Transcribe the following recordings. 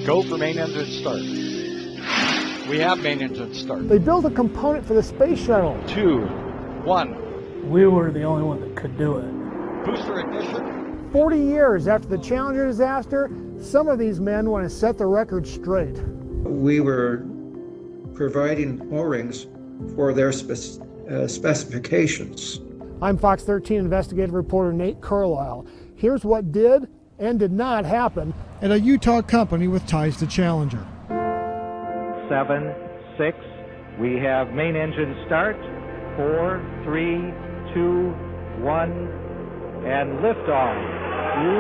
Go for main engine start. We have main engine start. They built a component for the space shuttle. 2, 1. We were the only one that could do it. Booster ignition. 40 years after the Challenger disaster, some of these men want to set the record straight. We were providing O-rings for their specifications. I'm Fox 13 investigative reporter Nate Carlisle. Here's what did and did not happen at a Utah company with ties to Challenger. 7, 6. We have main engine start. 4, 3, 2, 1, and liftoff.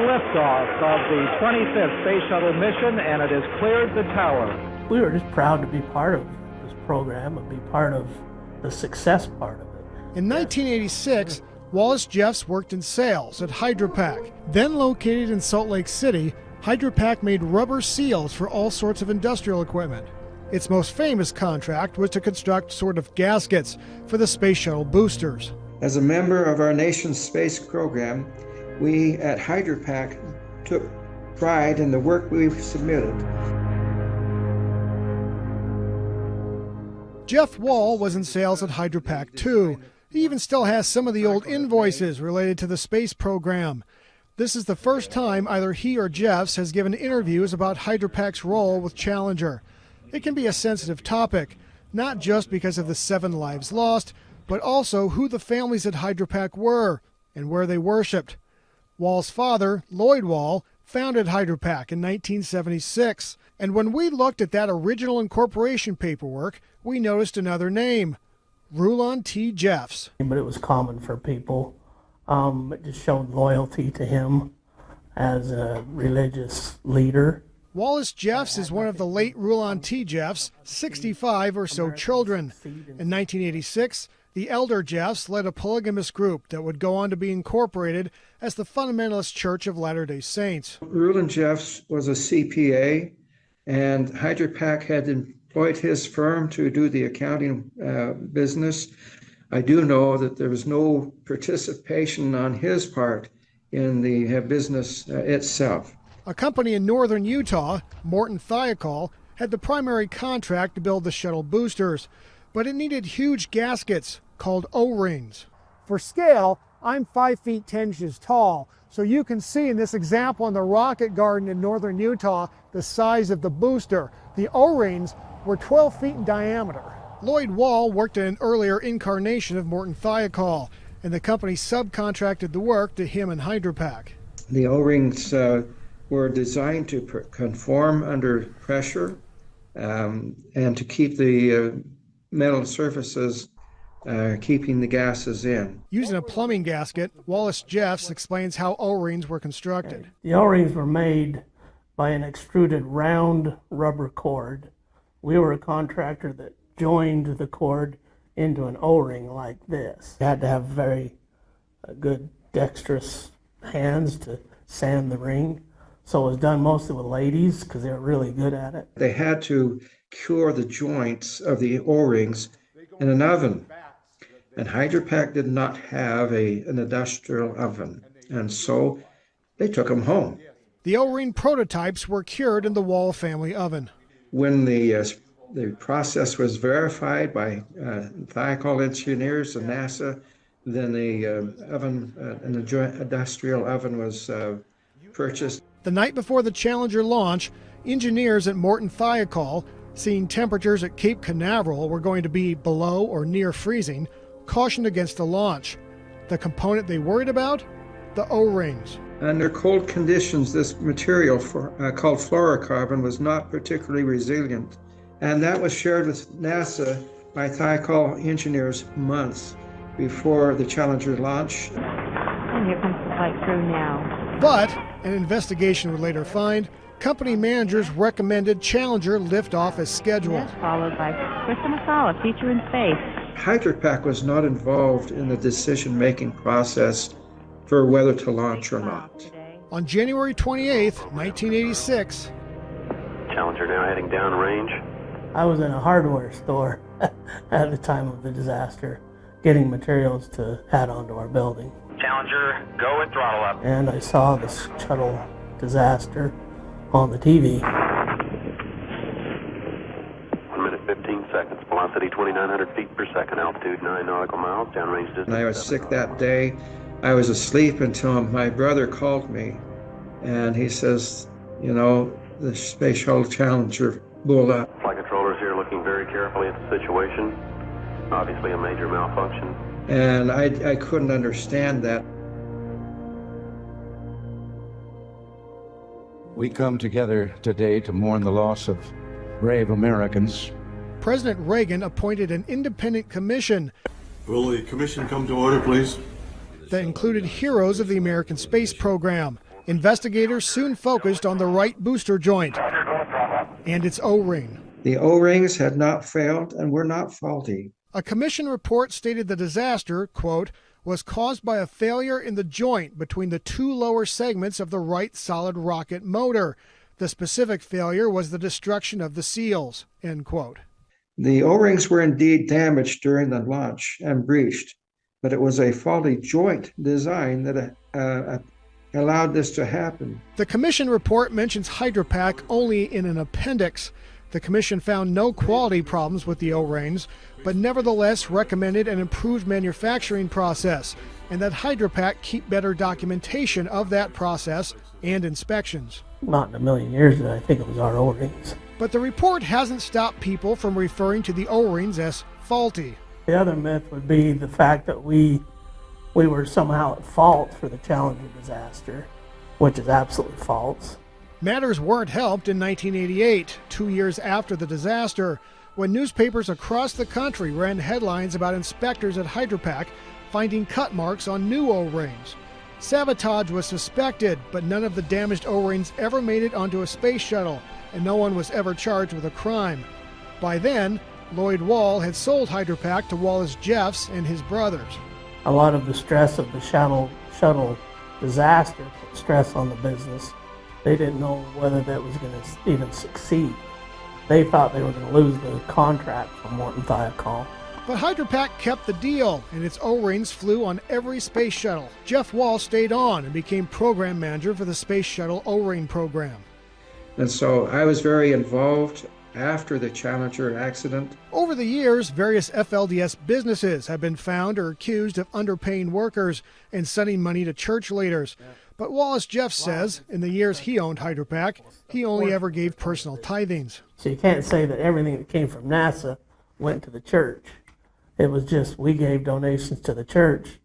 Liftoff of the 25th Space Shuttle mission, and it has cleared the tower. We were just proud to be part of this program and be part of the success part of it. In 1986, Wallace Jeffs worked in sales at Hydra-Pac. Then located in Salt Lake City, Hydra-Pac made rubber seals for all sorts of industrial equipment. Its most famous contract was to construct sort of gaskets for the Space Shuttle boosters. As a member of our nation's space program, we at Hydra-Pac took pride in the work we've submitted. Jeff Wall was in sales at Hydra-Pac too. He even still has some of the old invoices related to the space program. This is the first time either he or Jeffs has given interviews about Hydra-Pac's role with Challenger. It can be a sensitive topic, not just because of the 7 lives lost, but also who the families at Hydra-Pac were and where they worshipped. Wall's father, Lloyd Wall, founded Hydra-Pac in 1976, and when we looked at that original incorporation paperwork, we noticed another name, Rulon T. Jeffs. But it was common for people. It just showed loyalty to him as a religious leader. Wallace Jeffs is one of the late Rulon T. Jeffs' 65 or so children. In 1986, the elder Jeffs led a polygamous group that would go on to be incorporated as the Fundamentalist Church of Latter-day Saints. Rulon Jeffs was a CPA, and Hydra-Pac had employed his firm to do the accounting business. I do know that there was no participation on his part in the business itself. A company in northern Utah, Morton Thiokol, had the primary contract to build the shuttle boosters, but it needed huge gaskets called O-rings. For scale, I'm 5 feet 10 inches tall, so you can see in this example in the Rocket Garden in northern Utah the size of the booster. The O-rings were 12 feet in diameter. Lloyd Wall worked at an earlier incarnation of Morton Thiokol, and the company subcontracted the work to him and Hydra-Pac. The O-rings were designed to conform under pressure and to keep the metal surfaces keeping the gases in. Using a plumbing gasket, Wallace Jeffs explains how O-rings were constructed. The O-rings were made by an extruded round rubber cord. We were a contractor that joined the cord into an O-ring like this. You had to have very good dexterous hands to sand the ring. So it was done mostly with ladies because they were really good at it. They had to cure the joints of the O-rings in an oven. And Hydra-Pac did not have an industrial oven, and so they took them home. The O-ring prototypes were cured in the Wall family oven. When the process was verified by Thiokol engineers and NASA, then the oven, an industrial oven was purchased. The night before the Challenger launch, engineers at Morton Thiokol, seeing temperatures at Cape Canaveral were going to be below or near freezing, cautioned against a launch. The component they worried about? The O-rings. Under cold conditions, this material called fluorocarbon was not particularly resilient, and that was shared with NASA by Thiokol engineers months before the Challenger launch. And here comes the flight crew now. But, an investigation would later find, company managers recommended Challenger lift off as scheduled. Yes, followed by Krista Masala, Feature in Space. Hydra-Pac was not involved in the decision-making process for whether to launch or not. On January 28th, 1986, Challenger now heading downrange. I was in a hardware store at the time of the disaster, getting materials to add onto our building. Challenger, go and throttle up. And I saw the shuttle disaster on the TV. seconds. Velocity 2,900 feet per second. Altitude 9 nautical miles. Downrange distance. And I was 7 sick that day. I was asleep until my brother called me, and he says, you know, the Space Shuttle Challenger blew up. Flight controllers here looking very carefully at the situation. Obviously a major malfunction. And I couldn't understand that. We come together today to mourn the loss of brave Americans. President Reagan appointed an independent commission Will the commission come to order, please? that included heroes of the American space program. Investigators soon focused on the right booster joint and its O-ring. The O-rings had not failed and were not faulty. A commission report stated the disaster, quote, was caused by a failure in the joint between the two lower segments of the right solid rocket motor. The specific failure was the destruction of the seals, end quote. The O-rings were indeed damaged during the launch and breached, but it was a faulty joint design that allowed this to happen. The commission report mentions HydroPack only in an appendix. The commission found no quality problems with the O-rings, but nevertheless recommended an improved manufacturing process and that HydroPack keep better documentation of that process and inspections. Not in a million years did I think it was our O-rings. But the report hasn't stopped people from referring to the O-rings as faulty. The other myth would be the fact that we were somehow at fault for the Challenger disaster, which is absolutely false. Matters weren't helped in 1988, 2 years after the disaster, when newspapers across the country ran headlines about inspectors at HydroPack finding cut marks on new O-rings. Sabotage was suspected, but none of the damaged O-rings ever made it onto a space shuttle, and no one was ever charged with a crime. By then, Lloyd Wall had sold HydroPack to Wallace Jeffs and his brothers. A lot of the stress of the shuttle disaster put stress on the business. They didn't know whether that was going to even succeed. They thought they were going to lose the contract from Morton Thiokol. But HydroPack kept the deal, and its O-rings flew on every space shuttle. Jeff Wall stayed on and became program manager for the Space Shuttle O-ring program. And so I was very involved after the Challenger accident. Over the years, various FLDS businesses have been found or accused of underpaying workers and sending money to church leaders. But Wallace Jeffs says in the years he owned HydroPack, he only ever gave personal tithings. So you can't say that everything that came from NASA went to the church. It was just we gave donations to the church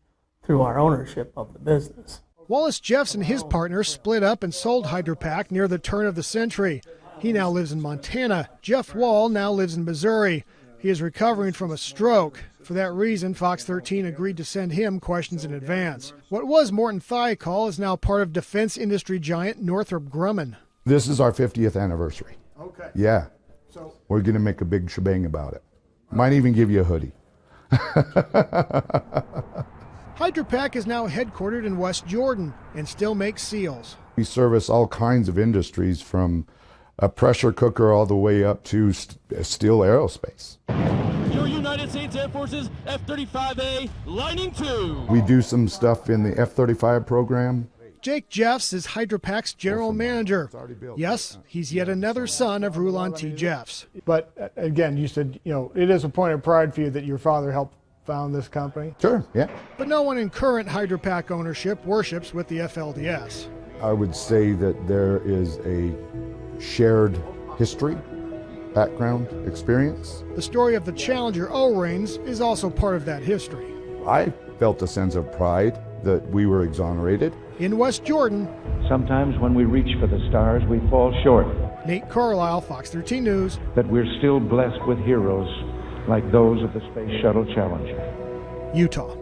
through our ownership of the business. Wallace Jeffs and his partners split up and sold HydroPack near the turn of the century. He now lives in Montana. Jeff Wall now lives in Missouri. He is recovering from a stroke. For that reason, Fox 13 agreed to send him questions in advance. What was Morton Thiokol is now part of defense industry giant Northrop Grumman. This is our 50th anniversary. Okay. Yeah. So we're going to make a big shebang about it. Might even give you a hoodie. HydroPack is now headquartered in West Jordan and still makes seals. We service all kinds of industries, from a pressure cooker all the way up to steel aerospace. Your United States Air Force's F-35A Lightning II. We do some stuff in the F-35 program. Jake Jeffs is HydroPack's general manager. Yes, he's yet another son of Rulon T. Jeffs. But again, you said, it is a point of pride for you that your father helped found this company? Sure, yeah. But no one in current HydroPack ownership worships with the FLDS. I would say that there is a shared history, background, experience. The story of the Challenger O-rings is also part of that history. I felt a sense of pride that we were exonerated. In West Jordan, Sometimes when we reach for the stars, we fall short. Nate Carlisle, Fox 13 News. That we're still blessed with heroes like those of the Space Shuttle Challenger. Utah.